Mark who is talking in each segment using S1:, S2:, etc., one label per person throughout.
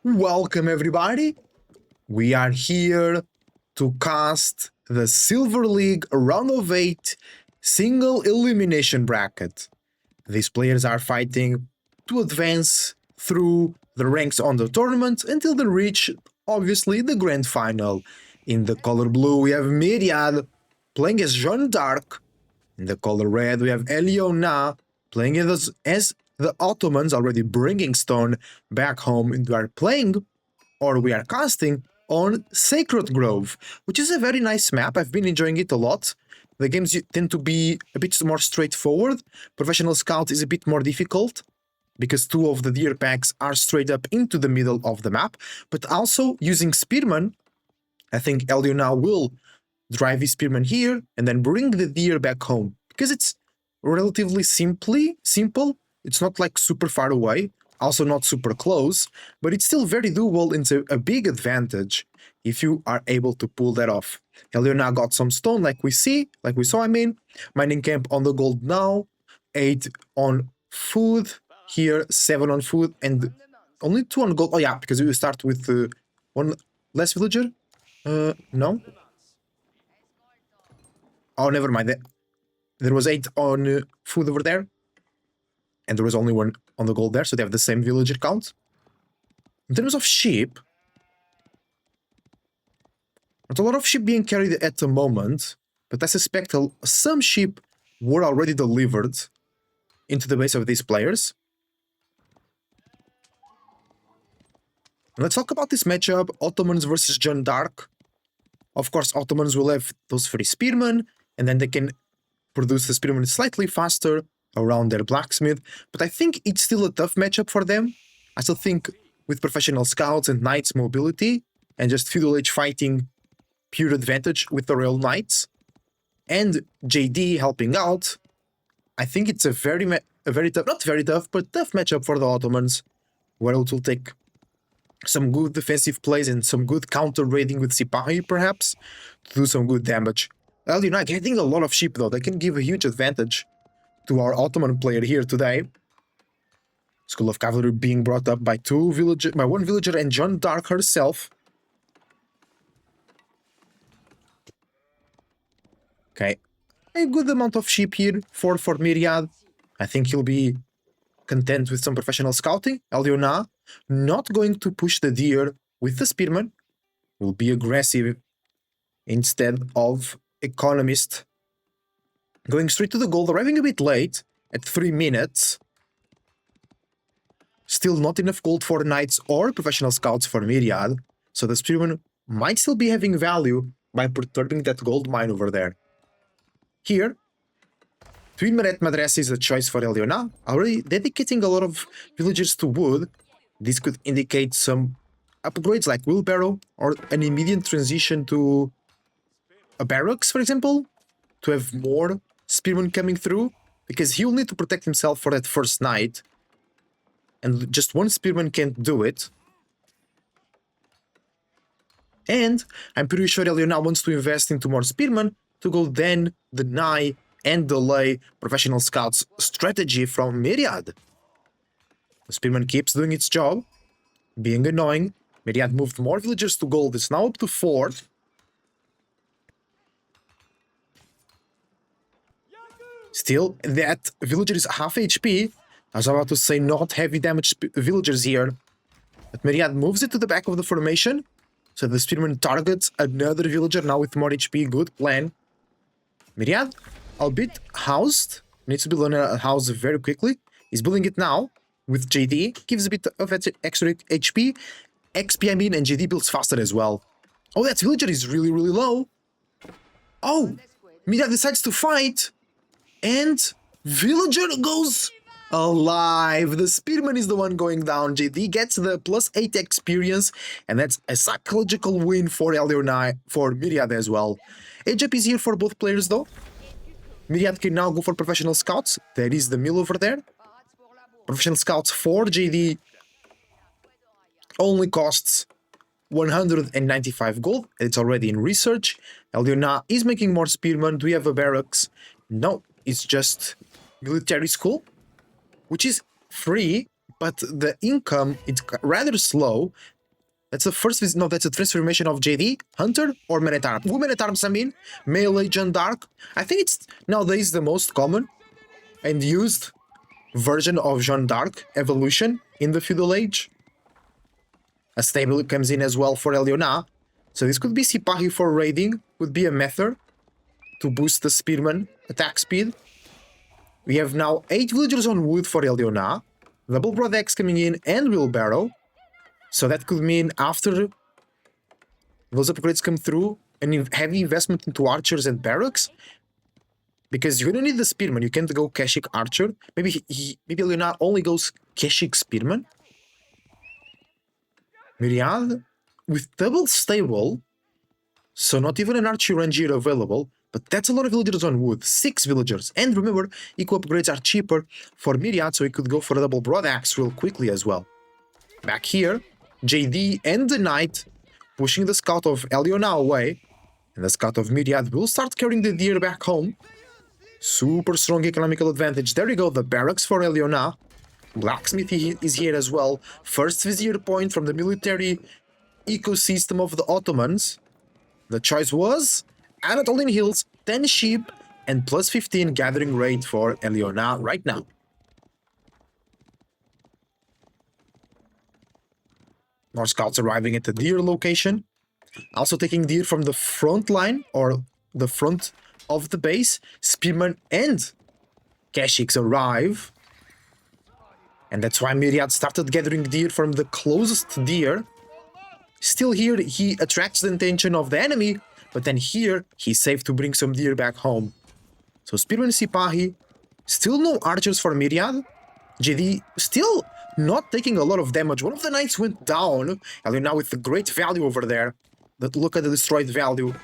S1: Welcome everybody! We are here to cast the Silver League Round of 8 single elimination bracket. These players are fighting to advance through the ranks on the tournament until they reach, obviously, the grand final. In the color blue, we have Myriad playing as Jeanne d'Arc. In the color red, we have Elyona playing as the Ottomans, already bringing Stone back home, and we are playing, or we are casting, on Sacred Grove, which is a very nice map. I've been enjoying it a lot. The games tend to be a bit more straightforward. Professional Scout is a bit more difficult, because two of the deer packs are straight up into the middle of the map, but also using Spearman, I think Elyona will drive his Spearman here and then bring the deer back home, because it's relatively simple. It's not like super far away, also not super close, but it's still very doable and it's a big advantage if you are able to pull that off. Elyona got some stone like we saw, mining camp on the gold now, 8 on food, here 7 on food, and only 2 on gold. Oh yeah, because we start with one less villager? No? Oh, never mind. There was 8 on food over there, and there was only 1 on the gold there, so they have the same villager count. In terms of sheep, not a lot of sheep being carried at the moment, but I suspect some sheep were already delivered into the base of these players. Let's talk about this matchup, Ottomans versus Jeanne d'Arc. Of course, Ottomans will have those 3 spearmen, and then they can produce the spearmen slightly faster around their blacksmith, but I think it's still a tough matchup for them. I still think with professional scouts and knights mobility, and just feudal age fighting pure advantage with the royal knights, and JD helping out, I think it's a very tough, not very tough, but tough matchup for the Ottomans, where it will take some good defensive plays and some good counter raiding with Sipahi, perhaps, to do some good damage. Elyona getting a lot of sheep though, that can give a huge advantage to our Ottoman player here today. School of Cavalry being brought up by 1 villager and Jeanne d'Arc herself. Okay, a good amount of sheep here for Myriad. I think he'll be content with some professional scouting. Elyona not going to push the deer with the spearman, will be aggressive instead of economist. Going straight to the gold, arriving a bit late at 3 minutes. Still not enough gold for knights or professional scouts for Myriad, so the spearman might still be having value by perturbing that gold mine over there. Here, Twin Meret Madrasa is a choice for Elyona, already dedicating a lot of villagers to wood. This could indicate some upgrades like wheelbarrow or an immediate transition to a barracks, for example, to have more spearmen coming through, because he'll need to protect himself for that first night, and just 1 spearman can't do it. And I'm pretty sure Elyona wants to invest into more spearmen to go then deny and delay professional scouts strategy from Myriad. The spearman keeps doing its job, being annoying. Myriad moved more villagers to gold, it's now up to 4. Still, that villager is half HP. I was about to say not heavy damage villagers here. But Myriad moves it to the back of the formation, so the spearman targets another villager now with more HP. Good plan. Myriad, albeit housed, needs to build a house very quickly. He's building it now with JD. Gives a bit of extra HP. XP, and JD builds faster as well. Oh, that villager is really, really low. Oh, Myriad decides to fight. And villager goes alive. The spearman is the one going down. JD gets the +8 experience, and that's a psychological win for Elyona, for Myriad as well. Age up is here for both players though. Myriad can now go for professional scouts. There is the mill over there. Professional scouts for JD only costs 195 gold. It's already in research. Elyona is making more spearmen. Do we have a barracks? No, it's just military school, which is free but the income, it's rather slow. That's the first visit. No, that's a transformation of JD, Hunter, or Man at Arms. Woman at Arms, I mean, melee Jeanne d'Arc. I think it's nowadays the most common and used version of Jeanne d'Arc evolution in the feudal age. A stable comes in as well for Elyona. So this could be Sipahi for raiding, would be a method to boost the spearman attack speed. We have now 8 villagers on wood for Elyona, double Broadex coming in and wheelbarrow. So that could mean after those upgrades come through, a heavy investment into archers and barracks. Because you're gonna need the spearman, you can't go Keshik archer. Maybe Elyona only goes Keshik spearman. Myriad with double stable, so not even an archer ranger available, but that's a lot of villagers on wood, 6 villagers. And remember, eco upgrades are cheaper for Myriad, so he could go for a double broadaxe real quickly as well. Back here, JD and the knight pushing the scout of Elyona away, and the scout of Myriad will start carrying the deer back home. Super strong economical advantage. There you go, the barracks for Elyona. Blacksmith is here as well. First vizier point from the military ecosystem of the Ottomans. The choice was Anatolian Hills, 10 sheep, and plus 15 gathering rate for Elyona right now. More scouts arriving at the deer location. Also taking deer from the front line, or the front of the base. Spearman and Keshiks arrive. And that's why Myriad started gathering deer from the closest deer. Still here, he attracts the attention of the enemy, but then here, he's safe to bring some deer back home. So Spearman Sipahi, still no archers for Myriad. JD still not taking a lot of damage. One of the knights went down. Elyona with the great value over there. But look at the destroyed value.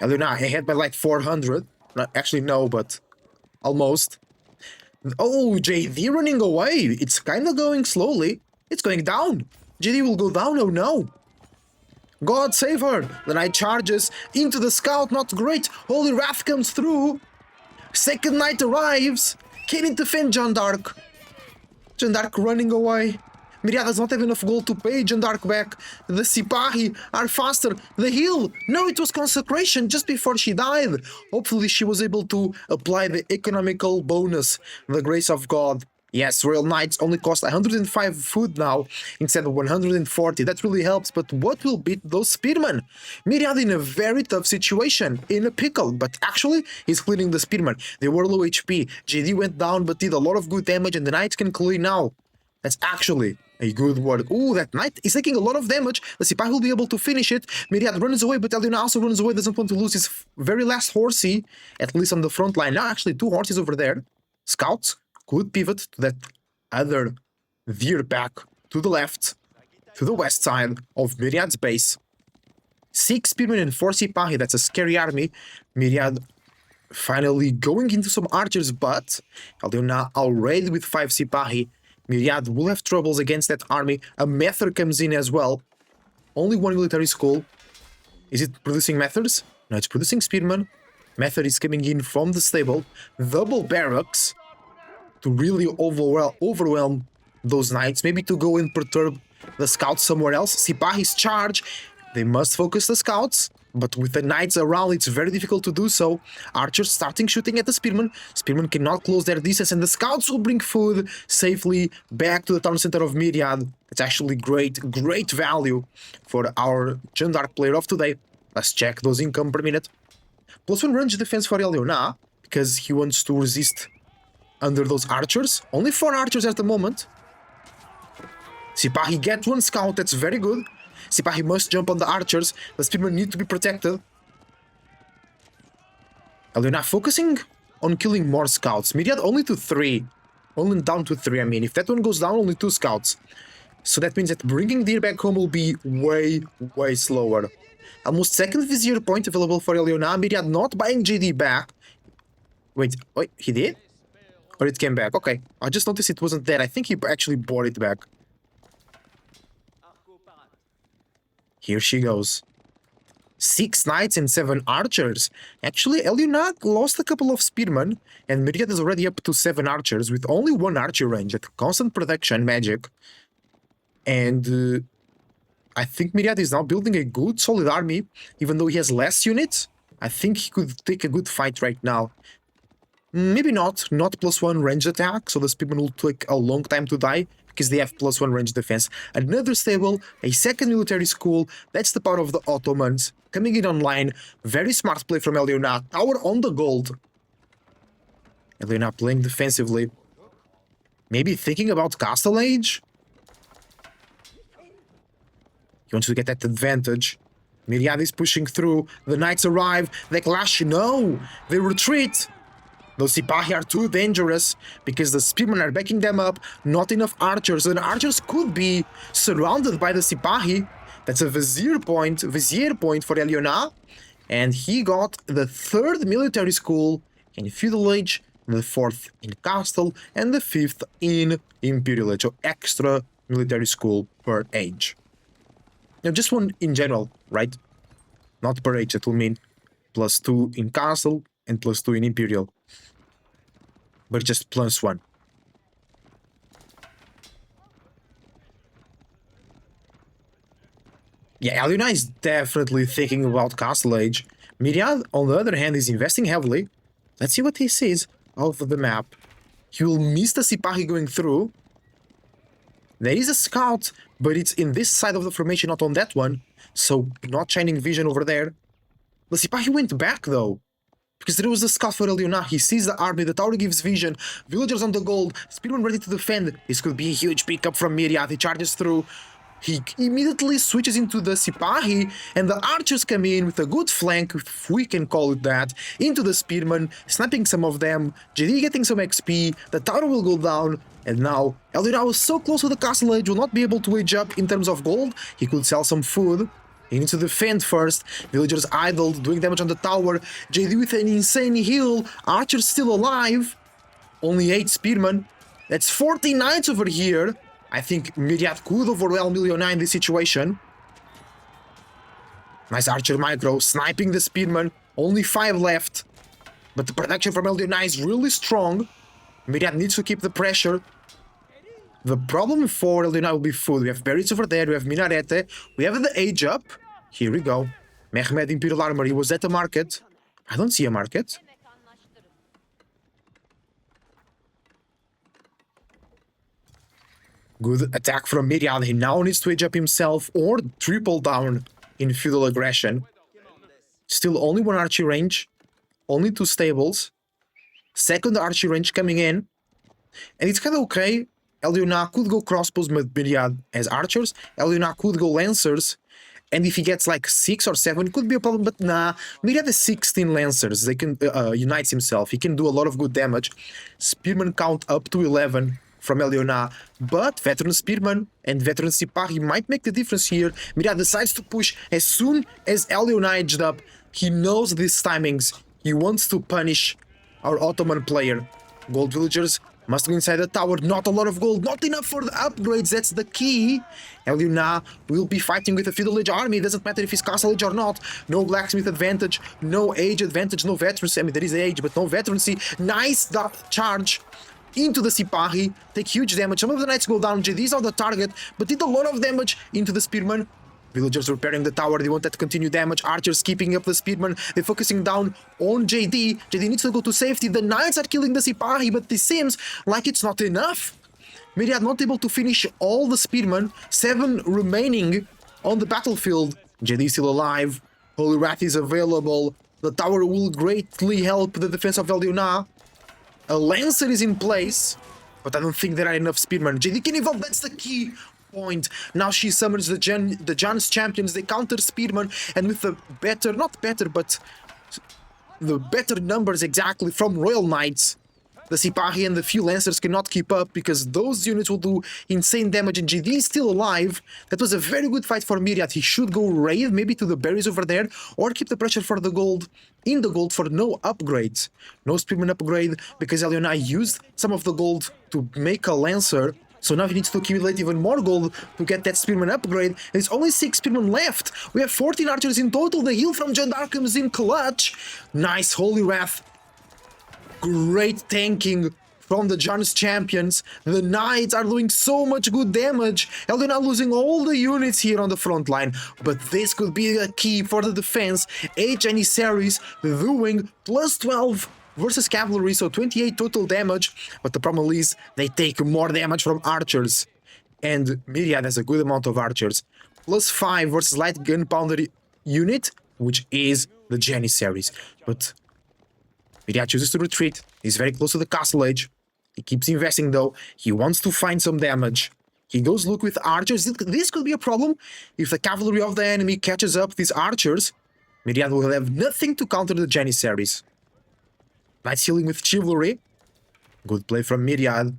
S1: Elyona ahead by like 400. Actually, no, but almost. Oh, JD running away. It's kind of going slowly. It's going down. JD will go down. Oh no. God save her. The knight charges into the scout. Not great. Holy Wrath comes through. Second knight arrives. Can't defend Jeanne d'Arc. Jeanne d'Arc running away. Myriad does not have enough gold to pay Jeanne d'Arc back. The Sipahi are faster. The heal. No, it was consecration just before she died. Hopefully she was able to apply the economical bonus. The grace of God. Yes, Royal Knights only cost 105 food now instead of 140. That really helps, but what will beat those spearmen? Myriad in a very tough situation, in a pickle, but actually he's cleaning the spearmen. They were low HP. JD went down but did a lot of good damage and the Knights can clear now. That's actually a good work. Ooh, that knight is taking a lot of damage. The Sipahi will be able to finish it. Myriad runs away, but Elyona also runs away, doesn't want to lose his very last horsey, at least on the front line. Now, actually, 2 horses over there. Scouts could pivot to that other veer back to the left, to the west side of Myriad's base. 6 spearmen and 4 Sipahi. That's a scary army. Myriad finally going into some archers, but Elyona already with 5 Sipahi. Myriad will have troubles against that army. A method comes in as well. Only 1 military school. Is it producing methods? No, it's producing spearmen. Method is coming in from the stable. Double barracks to really overwhelm those knights. Maybe to go and perturb the scouts somewhere else. Sipahi's charge. They must focus the scouts. But with the knights around, it's very difficult to do so. Archers starting shooting at the spearmen. Spearmen cannot close their distance, and the scouts will bring food safely back to the town center of Myriad. It's actually great value for our Jeanne d'Arc player of today. Let's check those income per minute. +1 range defense for Elyona, because he wants to resist under those archers. Only 4 archers at the moment. Sipahi get 1 scout, that's very good. Sipahi must jump on the archers. The spearmen need to be protected. Elyona focusing on killing more scouts. Myriad only to 3. Only down to 3, I mean. If that one goes down, only 2 scouts. So that means that bringing deer back home will be way slower. Almost second vizier point available for Elyona. Myriad not buying JD back. Wait, he did? Or it came back? Okay, I just noticed it wasn't there. I think he actually bought it back. Here she goes. 6 knights and 7 archers. Actually, Elyona lost a couple of spearmen, and Myriad is already up to 7 archers with only 1 archer range at constant production magic. And I think Myriad is now building a good, solid army, even though he has less units. I think he could take a good fight right now. Maybe not +1 range attack, so the spearmen will take a long time to die, because they have +1 range defense. Another stable, a second military school, that's the power of the Ottomans. Coming in online, very smart play from Elyona, tower on the gold. Elyona playing defensively. Maybe thinking about Castle Age? He wants to get that advantage. Myriad is pushing through, the knights arrive, they clash, no! They retreat! Those Sipahi are too dangerous because the spearmen are backing them up, not enough archers, and archers could be surrounded by the Sipahi. That's a vizier point for Elyona, and he got the 3rd military school in Feudal Age, the 4th in Castle, and the 5th in Imperial Age, so extra military school per age. Now, just one in general, right? Not per age, that will mean +2 in Castle and +2 in Imperial. But just +1. Yeah, Elyona is definitely thinking about Castle Age. Myriad, on the other hand, is investing heavily. Let's see what he sees off of the map. He will miss the Sipahi going through. There is a scout, but it's in this side of the formation, not on that one. So, not shining vision over there. The Sipahi went back, though. Because there was a scout for Elyona. He sees the army, the tower gives vision, villagers on the gold, spearmen ready to defend. This could be a huge pickup from Myriad. He charges through. He immediately switches into the Sipahi, and the archers come in with a good flank, if we can call it that, into the spearmen, sniping some of them, JD getting some XP, the tower will go down, and now Elyona was so close to the Castle Age, will not be able to age up in terms of gold. He could sell some food. He needs to defend first. Villagers idled, doing damage on the tower. JD with an insane heal. Archers still alive. Only 8 spearmen. That's 40 knights over here. I think Myriad could overwhelm Elyona in this situation. Nice archer micro, sniping the spearmen. Only 5 left. But the production from Elyona is really strong. Myriad needs to keep the pressure. The problem for Elyona will be food. We have berries over there, we have Minarete, we have the age up. Here we go. Mehmed Imperial Armory was at the market. I don't see a market. Good attack from Myriad. He now needs to age up himself or triple down in feudal aggression. Still only 1 archery range. Only 2 stables. Second archery range coming in. And it's kind of okay. Elyona could go crossbows, but Myriad as archers. Elyona could go lancers. And if he gets like 6 or 7, could be a problem, but nah. Myriad has 16 lancers. They can unites himself. He can do a lot of good damage. Spearmen count up to 11 from Elyona, but veteran spearmen and veteran Sipahi might make the difference here. Myriad decides to push as soon as Elyona edged up. He knows these timings. He wants to punish our Ottoman player. Gold villagers must go inside the tower. Not a lot of gold, not enough for the upgrades, that's the key. Elyona will be fighting with a feudal age army. It doesn't matter if he's castle age or not. No blacksmith advantage, no age advantage, no veterancy. I mean, there is age, but no veterancy. Nice dart charge into the Sipahi, take huge damage. Some of the knights go down. JD's on the target, but did a lot of damage into the spearmen. Villagers repairing the tower, they want that to continue damage. Archers keeping up the spearmen, they're focusing down on JD. JD needs to go to safety. The knights are killing the Sipahi, but this seems like it's not enough. Myriad not able to finish all the spearmen. 7 remaining on the battlefield. JD still alive. Holy Wrath is available. The tower will greatly help the defense of Elyona. A Lancer is in place, but I don't think there are enough spearmen. JD can evolve, that's the key point. Now she summons the Jan's champions, they counter spearmen, and with the better, not better, but the better numbers exactly from Royal Knights, the Sipahi and the few Lancers cannot keep up because those units will do insane damage, and JD is still alive. That was a very good fight for Myriad. He should go raid maybe to the berries over there or keep the pressure for the gold, in the gold for no upgrades. No spearman upgrade because Elyona used some of the gold to make a Lancer. So now he needs to accumulate even more gold to get that Spearman upgrade. There's only 6 Spearmen left. We have 14 archers in total. The heal from Jandar comes in clutch. Nice Holy Wrath. Great tanking from the John's champions. The Knights are doing so much good damage. Elyona losing all the units here on the front line. But this could be a key for the defense. 8 Janissaries doing plus 12 versus cavalry, so 28 total damage. But the problem is they take more damage from archers. And Myriad has a good amount of archers. Plus 5 versus light gunpowder unit, which is the Janissaries. But Myriad chooses to retreat. He's very close to the castle edge. He keeps investing though. He wants to find some damage. He goes look with archers. This could be a problem. If the cavalry of the enemy catches up these archers, Myriad will have nothing to counter the Janissaries. Nice healing with chivalry. Good play from Myriad.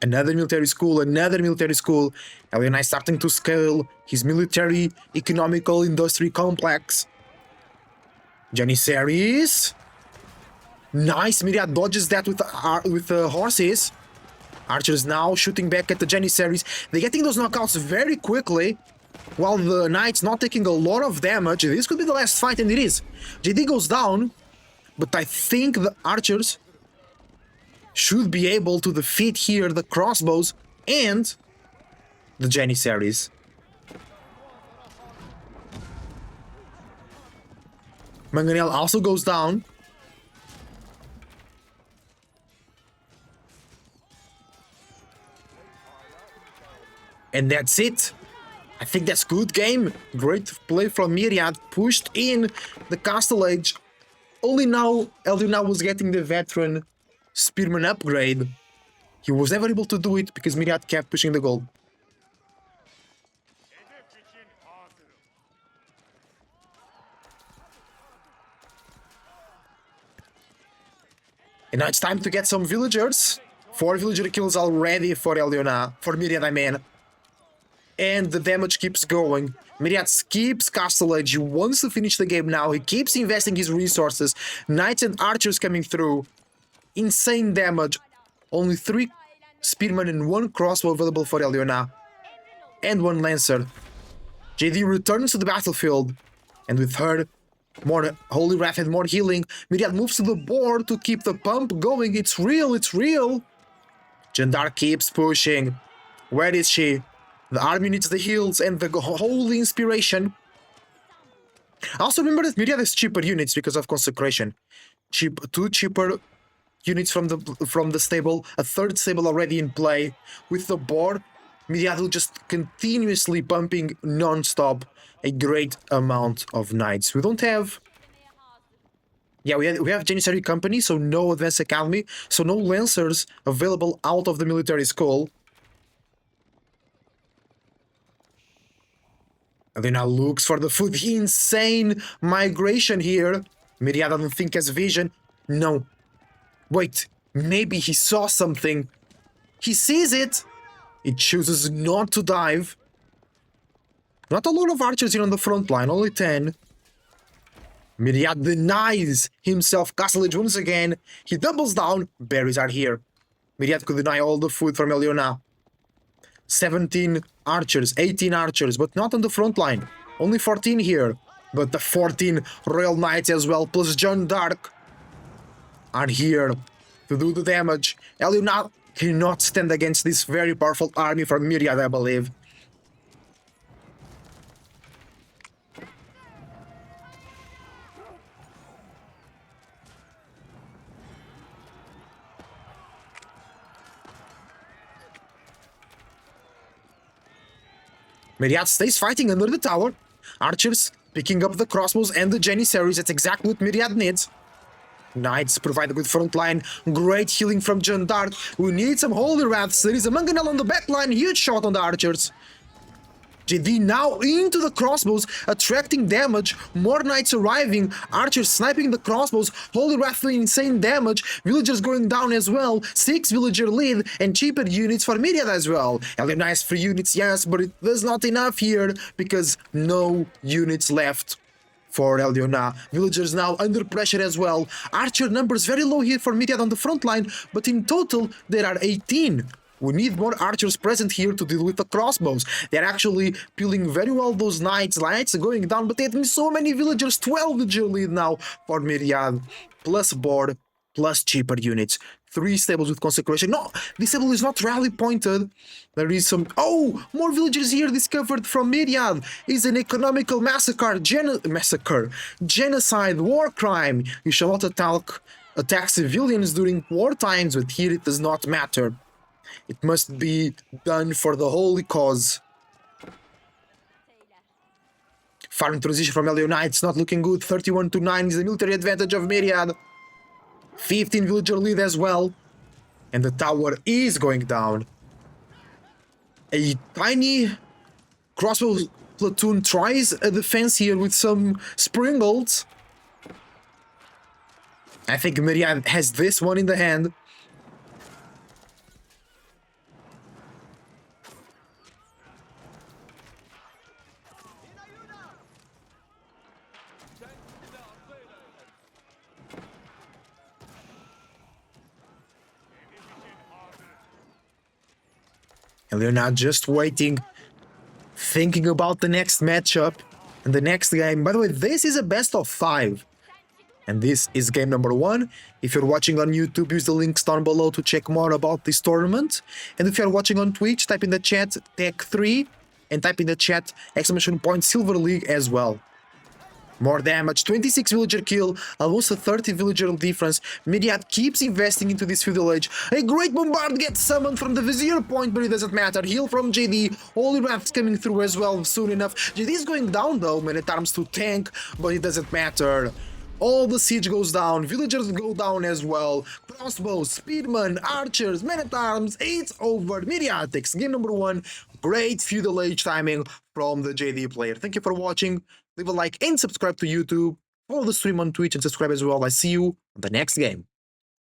S1: Another military school, Elyona is starting to scale his military, economical, industry complex. Janissaries. Nice, Myriad dodges that with horses. Archers now shooting back at the Janissaries. They're getting those knockouts very quickly, while the Knights not taking a lot of damage. This could be the last fight, and it is. JD goes down, but I think the archers should be able to defeat here the crossbows and the Janissaries. Manganel also goes down. And that's it. I think that's good game. Great play from Myriad. Pushed in the castle edge. Only now Elyona was getting the veteran Spearman upgrade. He was never able to do it because Myriad kept pushing the goal. And now it's time to get some villagers. 4 villager kills already for Elyona. For Myriad, I mean. And the damage keeps going. Myriad skips Castle Edge. He wants to finish the game now. He keeps investing his resources. Knights and archers coming through. Insane damage. Only 3 spearmen and 1 crossbow available for Elyona. And 1 lancer. JD returns to the battlefield. And with her, more Holy Wrath and more healing, Myriad moves to the board to keep the pump going. It's real, it's real. Jandar keeps pushing. Where is she? The army needs the heals and the holy inspiration. Also remember that Myriad has cheaper units because of consecration. 2 cheaper units from the stable, a 3rd stable already in play. With the board, Myriad will just continuously pumping non-stop a great amount of knights. We don't have... Yeah, we have Janissary Company, so no Advanced Academy, so no Lancers available out of the military school. And then now looks for the food. Insane migration here. Myriad, I don't think has vision. No. Wait, maybe he saw something. He sees it. He chooses not to dive. Not a lot of archers here on the front line, only 10. Myriad denies himself Castle Edge once again. He doubles down. Berries are here. Myriad could deny all the food from Elyona. 17 archers, 18 archers, but not on the front line. Only 14 here. But the 14 Royal Knights as well, plus John Dark, are here to do the damage. Elyona cannot stand against this very powerful army from Myriad, I believe. Myriad stays fighting under the tower. Archers picking up the crossbows and the Janissaries. That's exactly what Myriad needs. Knights provide a good front line. Great healing from John Dark. We need some Holy Wraths. There is a Mangonel on the back line. Huge shot on the archers. JD now into the crossbows, attracting damage. More knights arriving. Archers sniping the crossbows. Holy Wrath doing insane damage. Villagers going down as well. 6 villager lead and cheaper units for Myriad as well. Elyona has 3 units, yes, but there's not enough here because no units left for Elyona. Villagers now under pressure as well. Archer numbers very low here for Myriad on the front line, but in total there are 18. We need more archers present here to deal with the crossbows. They're actually peeling very well those knights. Knights are going down, but they're having so many villagers. 12 villager lead now for Myriad. Plus board, plus cheaper units. 3 stables with consecration. No, this stable is not rally pointed. There is some... Oh, more villagers here discovered from Myriad. It's an economical massacre. Genocide, war crime. You shall not attack civilians during war times, but here it does not matter. It must be done for the holy cause. Farm transition from Elyona, it's not looking good. 31-9 is the military advantage of Myriad. 15 villager lead as well. And the tower is going down. A tiny crossbow platoon tries a defense here with some springles. I think Myriad has this one in the hand. And they're not just waiting, thinking about the next matchup and the next game. By the way, this is a best of 5. And this is game number 1. If you're watching on YouTube, use the links down below to check more about this tournament. And if you're watching on Twitch, type in the chat Tech3 and type in the chat ! Silver League as well. More damage, 26 villager kill, almost a 30 villager difference. Myriad keeps investing into this feudal age. A great bombard gets summoned from the vizier point, but it doesn't matter. Heal from JD, holy wrath's coming through as well soon enough. JD is going down though, man at arms to tank, but it doesn't matter. All the siege goes down, villagers go down as well. Crossbows, speedmen, archers, men at arms, it's over. Myriad takes game number 1. Great feudal age timing from the JD player. Thank you for watching. Leave a like and subscribe to YouTube. Follow the stream on Twitch and subscribe as well. I see you on the next game.